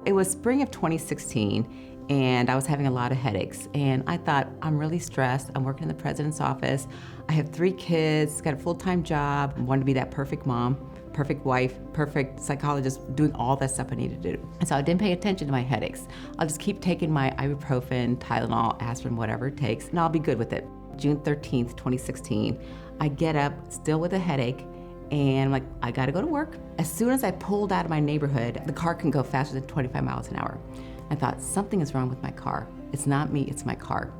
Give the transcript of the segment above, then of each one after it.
It was spring of 2016, and I was having a lot of headaches. And I thought, I'm really stressed. I'm working in the president's office. I have 3 kids, got a full-time job. I wanted to be that perfect mom, perfect wife, perfect psychologist, doing all that stuff I needed to do. And so I didn't pay attention to my headaches. I'll just keep taking my ibuprofen, Tylenol, aspirin, whatever it takes, and I'll be good with it. June 13th, 2016, I get up still with a headache, and I'm like, I gotta go to work. As soon as I pulled out of my neighborhood, the car can go faster than 25 miles an hour. I thought, something is wrong with my car. It's not me, it's my car.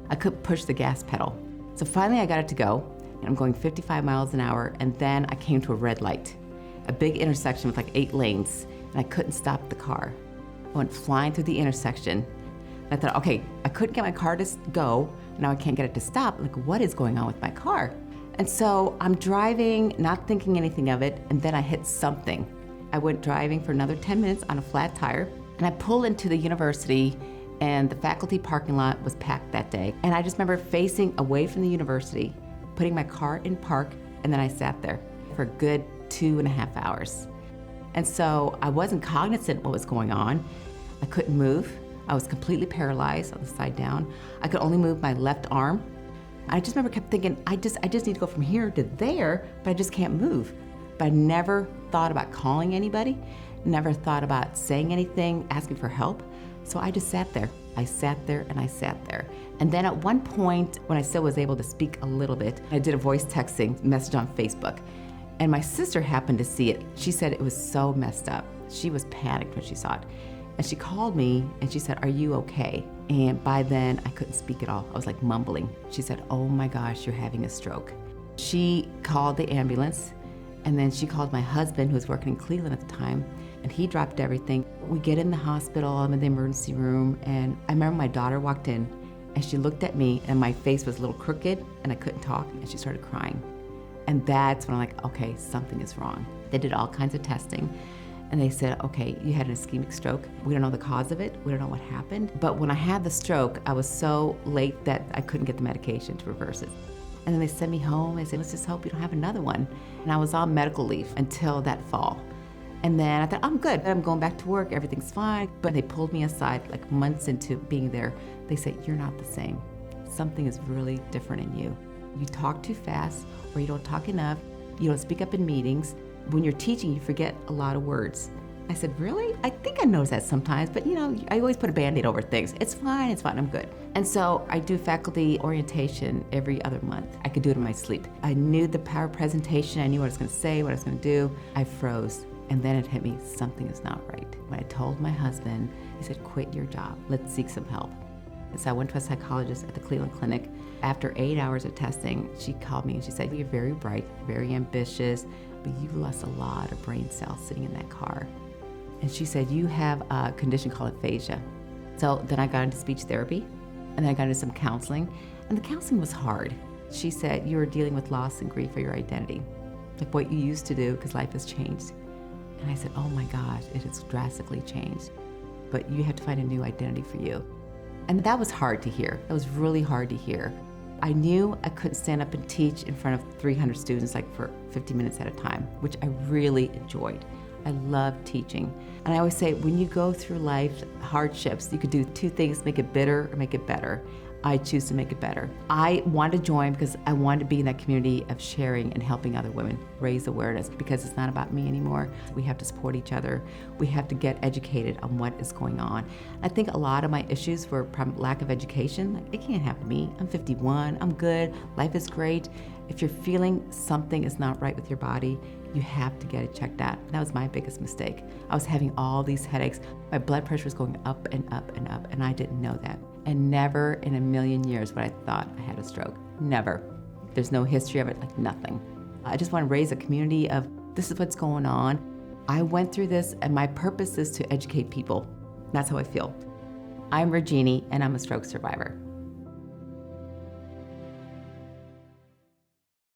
I couldn't push the gas pedal. So finally I got it to go, and I'm going 55 miles an hour, and then I came to a red light, a big intersection with like 8 lanes, and I couldn't stop the car. I went flying through the intersection, and I thought, okay, I couldn't get my car to go, now I can't get it to stop. Like, what is going on with my car? And so I'm driving, not thinking anything of it, and then I hit something. I went driving for another 10 minutes on a flat tire, and I pulled into the university, and the faculty parking lot was packed that day. And I just remember facing away from the university, putting my car in park, and then I sat there for a good 2.5 hours. And so I wasn't cognizant what was going on. I couldn't move. I was completely paralyzed on the side down. I could only move my left arm. I just remember kept thinking, I just need to go from here to there, but I just can't move. But I never thought about calling anybody, never thought about saying anything, asking for help. So I just sat there. I sat there and I sat there. And then at one point, when I still was able to speak a little bit, I did a voice texting message on Facebook. And my sister happened to see it. She said it was so messed up. She was panicked when she saw it. And she called me and she said, are you okay? And by then I couldn't speak at all. I was like mumbling. She said, oh my gosh, you're having a stroke. She called the ambulance, and then she called my husband, who was working in Cleveland at the time, and he dropped everything. We get in the hospital, I'm in the emergency room, and I remember my daughter walked in and she looked at me and my face was a little crooked and I couldn't talk, and she started crying. And that's when I'm like, okay, something is wrong. They did all kinds of testing. And they said, okay, you had an ischemic stroke. We don't know the cause of it. We don't know what happened. But when I had the stroke, I was so late that I couldn't get the medication to reverse it. And then they sent me home. They said, let's just hope you don't have another one. And I was on medical leave until that fall. And then I thought, I'm good. I'm going back to work. Everything's fine. But they pulled me aside like months into being there. They said, you're not the same. Something is really different in you. You talk too fast, or you don't talk enough. You don't speak up in meetings. When you're teaching, you forget a lot of words. I said, really? I think I notice that sometimes, but I always put a Band-Aid over things. It's fine, I'm good. And so I do faculty orientation every other month. I could do it in my sleep. I knew the power presentation, I knew what I was gonna say, what I was gonna do. I froze, and then it hit me, something is not right. When I told my husband, he said, quit your job, let's seek some help. And so I went to a psychologist at the Cleveland Clinic. After 8 hours of testing, she called me and she said, you're very bright, very ambitious, but you've lost a lot of brain cells sitting in that car. And she said, you have a condition called aphasia. So then I got into speech therapy, and then I got into some counseling, and the counseling was hard. She said, you are dealing with loss and grief for your identity, like what you used to do, because life has changed. And I said, oh my gosh, it has drastically changed, but you have to find a new identity for you. And that was hard to hear. That was really hard to hear. I knew I couldn't stand up and teach in front of 300 students like for 50 minutes at a time, which I really enjoyed. I love teaching. And I always say, when you go through life hardships, you could do 2 things, make it bitter or make it better. I choose to make it better. I wanted to join because I wanted to be in that community of sharing and helping other women raise awareness, because it's not about me anymore. We have to support each other. We have to get educated on what is going on. I think a lot of my issues were from lack of education. Like, it can't happen to me. I'm 51, I'm good, life is great. If you're feeling something is not right with your body, you have to get it checked out. That was my biggest mistake. I was having all these headaches. My blood pressure was going up and up and up, and I didn't know that. And never in a million years would I thought I had a stroke. Never. There's no history of it, like nothing. I just want to raise a community of, this is what's going on. I went through this, and my purpose is to educate people. That's how I feel. I'm Rajini, and I'm a stroke survivor.